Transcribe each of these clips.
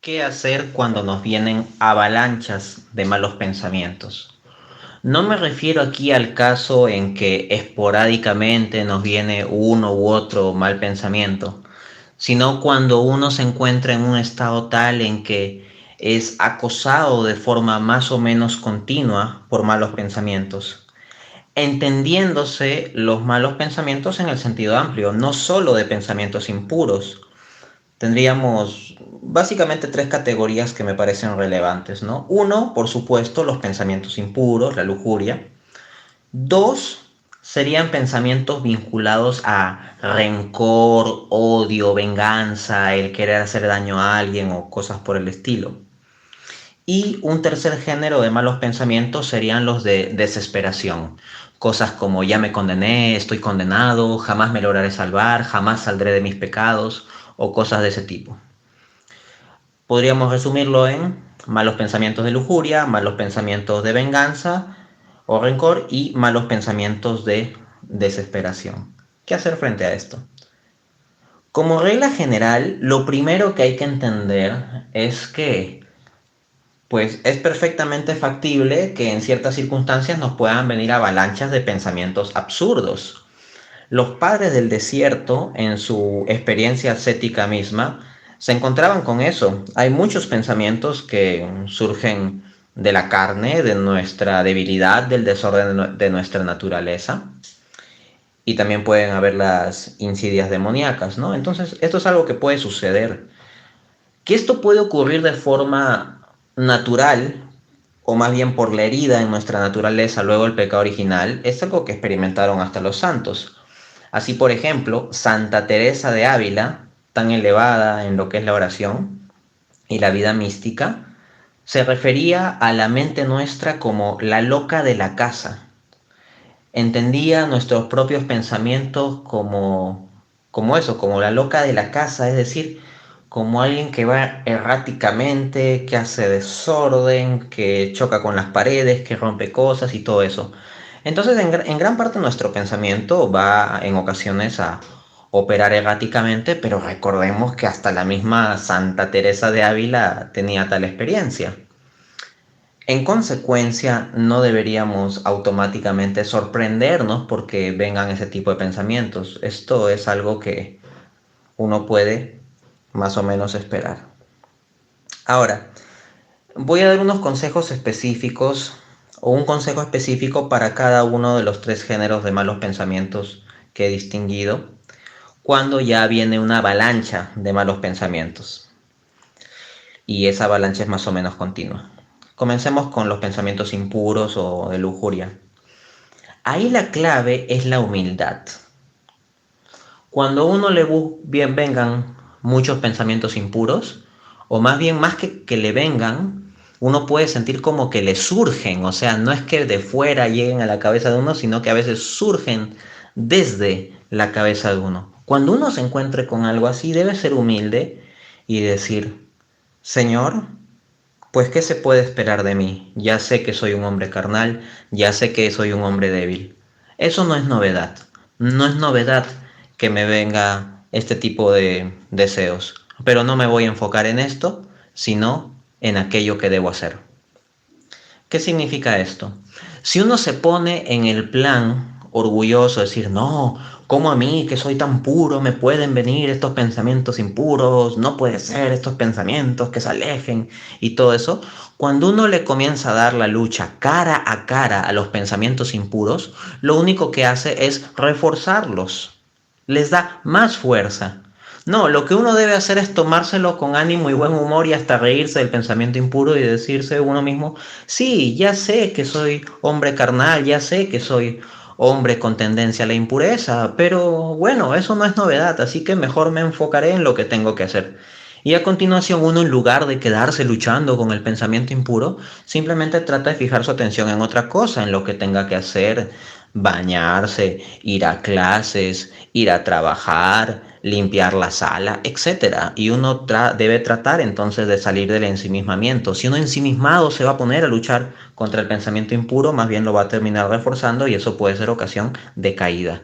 ¿Qué hacer cuando nos vienen avalanchas de malos pensamientos? No me refiero aquí al caso en que esporádicamente nos viene uno u otro mal pensamiento, sino cuando uno se encuentra en un estado tal en que es acosado de forma más o menos continua por malos pensamientos, entendiéndose los malos pensamientos en el sentido amplio, no solo de pensamientos impuros. Tendríamos básicamente tres categorías que me parecen relevantes, ¿no? Uno, por supuesto, los pensamientos impuros, la lujuria. Dos, serían pensamientos vinculados a rencor, odio, venganza, el querer hacer daño a alguien o cosas por el estilo. Y un tercer género de malos pensamientos serían los de desesperación. Cosas como ya me condené, estoy condenado, jamás me lograré salvar, jamás saldré de mis pecados o cosas de ese tipo. Podríamos resumirlo en malos pensamientos de lujuria, malos pensamientos de venganza o rencor y malos pensamientos de desesperación. ¿Qué hacer frente a esto? Como regla general, lo primero que hay que entender es que pues es perfectamente factible que en ciertas circunstancias nos puedan venir avalanchas de pensamientos absurdos. Los padres del desierto, en su experiencia ascética misma, se encontraban con eso. Hay muchos pensamientos que surgen de la carne, de nuestra debilidad, del desorden de nuestra naturaleza. Y también pueden haber las insidias demoníacas, ¿no? Entonces, esto es algo que puede suceder. Que esto puede ocurrir de forma natural, o más bien por la herida en nuestra naturaleza, luego el pecado original, es algo que experimentaron hasta los santos. Así, por ejemplo, Santa Teresa de Ávila, tan elevada en lo que es la oración y la vida mística, se refería a la mente nuestra como la loca de la casa. Entendía nuestros propios pensamientos como eso, como la loca de la casa, es decir, como alguien que va erráticamente, que hace desorden, que choca con las paredes, que rompe cosas y todo eso. Entonces, en gran parte nuestro pensamiento va en ocasiones a operar erráticamente, pero recordemos que hasta la misma Santa Teresa de Ávila tenía tal experiencia. En consecuencia, no deberíamos automáticamente sorprendernos porque vengan ese tipo de pensamientos. Esto es algo que uno puede más o menos esperar. Ahora, voy a dar unos consejos específicos o un consejo específico para cada uno de los tres géneros de malos pensamientos que he distinguido cuando ya viene una avalancha de malos pensamientos y esa avalancha es más o menos continua. Comencemos con los pensamientos impuros o de lujuria. Ahí la clave es la humildad. Cuando uno bien vengan muchos pensamientos impuros, o más bien más que le vengan, uno puede sentir como que le surgen, o sea, no es que de fuera lleguen a la cabeza de uno, sino que a veces surgen desde la cabeza de uno. Cuando uno se encuentre con algo así, debe ser humilde y decir, Señor, pues ¿qué se puede esperar de mí? Ya sé que soy un hombre carnal, ya sé que soy un hombre débil. Eso no es novedad. No es novedad que me venga este tipo de deseos. Pero no me voy a enfocar en esto, sino en aquello que debo hacer. ¿Qué significa esto? Si uno se pone en el plan orgulloso, decir, no, ¿cómo a mí que soy tan puro me pueden venir estos pensamientos impuros? No puede ser estos pensamientos que se alejen y todo eso. Cuando uno le comienza a dar la lucha cara a los pensamientos impuros, lo único que hace es reforzarlos. Les da más fuerza. No, lo que uno debe hacer es tomárselo con ánimo y buen humor y hasta reírse del pensamiento impuro y decirse uno mismo, sí, ya sé que soy hombre carnal, ya sé que soy hombre con tendencia a la impureza, pero bueno, eso no es novedad, así que mejor me enfocaré en lo que tengo que hacer. Y a continuación uno en lugar de quedarse luchando con el pensamiento impuro, simplemente trata de fijar su atención en otra cosa, en lo que tenga que hacer, bañarse, ir a clases, ir a trabajar, limpiar la sala, etcétera. Y uno debe tratar entonces de salir del ensimismamiento. Si uno ensimismado se va a poner a luchar contra el pensamiento impuro, más bien lo va a terminar reforzando y eso puede ser ocasión de caída.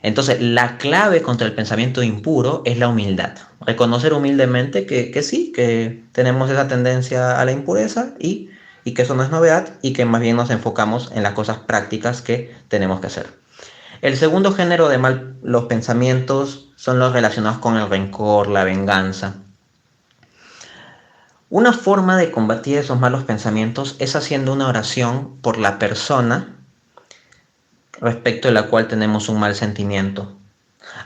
Entonces, la clave contra el pensamiento impuro es la humildad. Reconocer humildemente que sí, que tenemos esa tendencia a la impureza y que eso no es novedad y que más bien nos enfocamos en las cosas prácticas que tenemos que hacer. El segundo género de malos pensamientos son los relacionados con el rencor, la venganza. Una forma de combatir esos malos pensamientos es haciendo una oración por la persona respecto de la cual tenemos un mal sentimiento.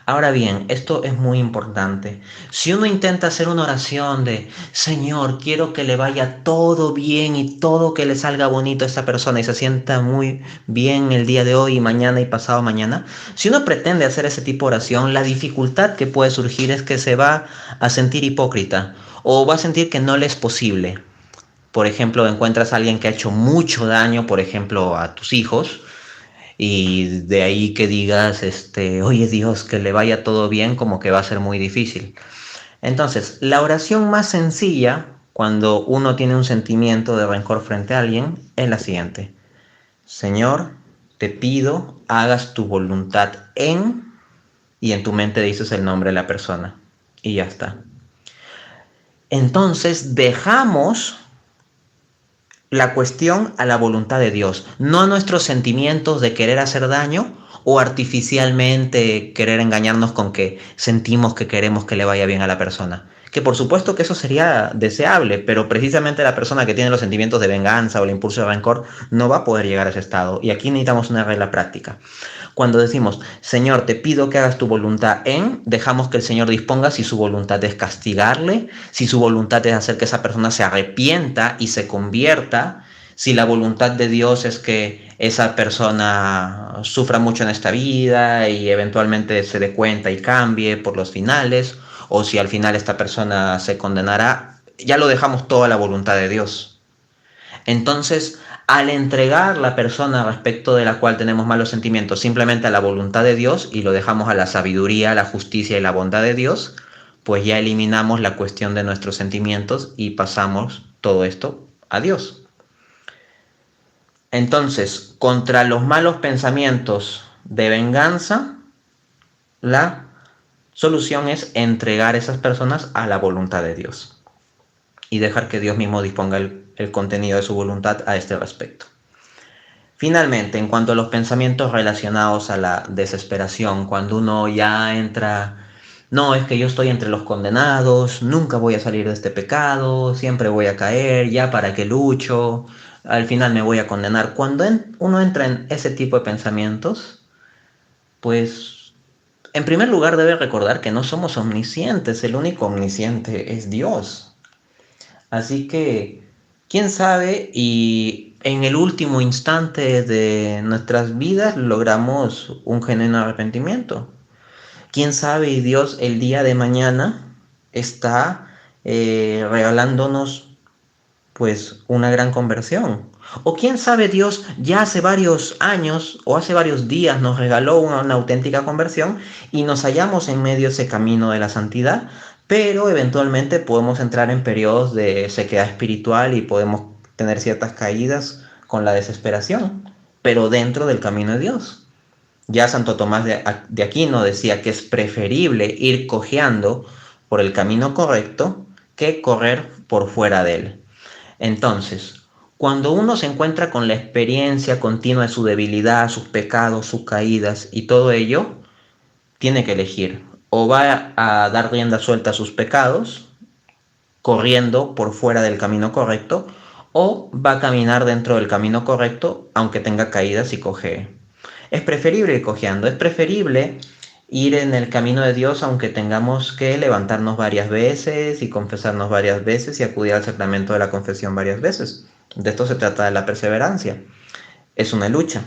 Ahora bien, esto es muy importante. Si uno intenta hacer una oración de Señor, quiero que le vaya todo bien y todo que le salga bonito a esta persona y se sienta muy bien el día de hoy y mañana y pasado mañana, si uno pretende hacer ese tipo de oración, la dificultad que puede surgir es que se va a sentir hipócrita o va a sentir que no le es posible. Por ejemplo, encuentras a alguien que ha hecho mucho daño, por ejemplo, a tus hijos, y de ahí que digas, oye Dios, que le vaya todo bien, como que va a ser muy difícil. Entonces, la oración más sencilla, cuando uno tiene un sentimiento de rencor frente a alguien, es la siguiente. Señor, te pido, hagas tu voluntad en, y en tu mente dices el nombre de la persona. Y ya está. Entonces, dejamos la cuestión a la voluntad de Dios, no a nuestros sentimientos de querer hacer daño o artificialmente querer engañarnos con que sentimos que queremos que le vaya bien a la persona. Que por supuesto que eso sería deseable, pero precisamente la persona que tiene los sentimientos de venganza o el impulso de rencor no va a poder llegar a ese estado. Y aquí necesitamos una regla práctica. Cuando decimos, Señor, te pido que hagas tu voluntad en, dejamos que el Señor disponga si su voluntad es castigarle, si su voluntad es hacer que esa persona se arrepienta y se convierta, si la voluntad de Dios es que esa persona sufra mucho en esta vida y eventualmente se dé cuenta y cambie por los finales, o si al final esta persona se condenará, ya lo dejamos todo a la voluntad de Dios. Entonces, al entregar la persona respecto de la cual tenemos malos sentimientos simplemente a la voluntad de Dios y lo dejamos a la sabiduría, la justicia y la bondad de Dios, pues ya eliminamos la cuestión de nuestros sentimientos y pasamos todo esto a Dios. Entonces, contra los malos pensamientos de venganza, la solución es entregar a esas personas a la voluntad de Dios y dejar que Dios mismo disponga el contenido de su voluntad a este respecto. Finalmente, en cuanto a los pensamientos relacionados a la desesperación, cuando uno ya entra, no, es que yo estoy entre los condenados, nunca voy a salir de este pecado, siempre voy a caer, ya para qué lucho, al final me voy a condenar. Cuando uno entra en ese tipo de pensamientos, pues en primer lugar debe recordar que no somos omniscientes, el único omnisciente es Dios. Así que, quién sabe, y en el último instante de nuestras vidas logramos un genuino arrepentimiento. Quién sabe, y Dios el día de mañana está regalándonos pues una gran conversión. O quién sabe, Dios ya hace varios años o hace varios días nos regaló una auténtica conversión y nos hallamos en medio de ese camino de la santidad, pero eventualmente podemos entrar en periodos de sequedad espiritual y podemos tener ciertas caídas con la desesperación, pero dentro del camino de Dios. Ya Santo Tomás de Aquino decía que es preferible ir cojeando por el camino correcto que correr por fuera de él. Entonces, cuando uno se encuentra con la experiencia continua de su debilidad, sus pecados, sus caídas y todo ello, tiene que elegir. O va a dar rienda suelta a sus pecados, corriendo por fuera del camino correcto, o va a caminar dentro del camino correcto, aunque tenga caídas y cojee. Es preferible ir cojeando, es preferible ir en el camino de Dios aunque tengamos que levantarnos varias veces y confesarnos varias veces y acudir al sacramento de la confesión varias veces. De esto se trata de la perseverancia. Es una lucha.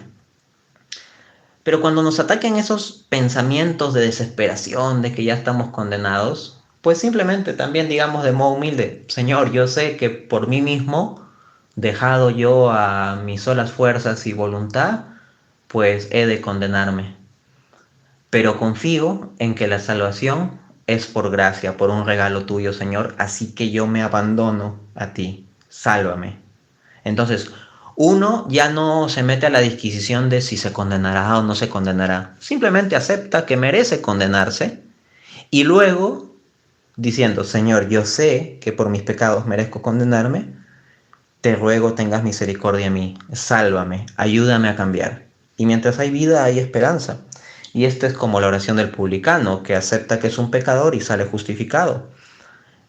Pero cuando nos ataquen esos pensamientos de desesperación, de que ya estamos condenados, pues simplemente también digamos de modo humilde, Señor, yo sé que por mí mismo, dejado yo a mis solas fuerzas y voluntad, pues he de condenarme. Pero confío en que la salvación es por gracia, por un regalo tuyo, Señor, así que yo me abandono a ti. Sálvame. Entonces, Uno ya no se mete a la disquisición de si se condenará o no se condenará. Simplemente acepta que merece condenarse y luego, diciendo, Señor, yo sé que por mis pecados merezco condenarme, te ruego tengas misericordia de mí, sálvame, ayúdame a cambiar. Y mientras hay vida hay esperanza. Y esto es como la oración del publicano, que acepta que es un pecador y sale justificado.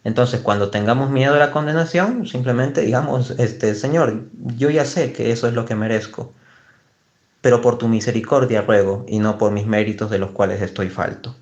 Entonces, cuando tengamos miedo a la condenación, simplemente digamos, Señor, yo ya sé que eso es lo que merezco, pero por tu misericordia ruego y no por mis méritos de los cuales estoy falto.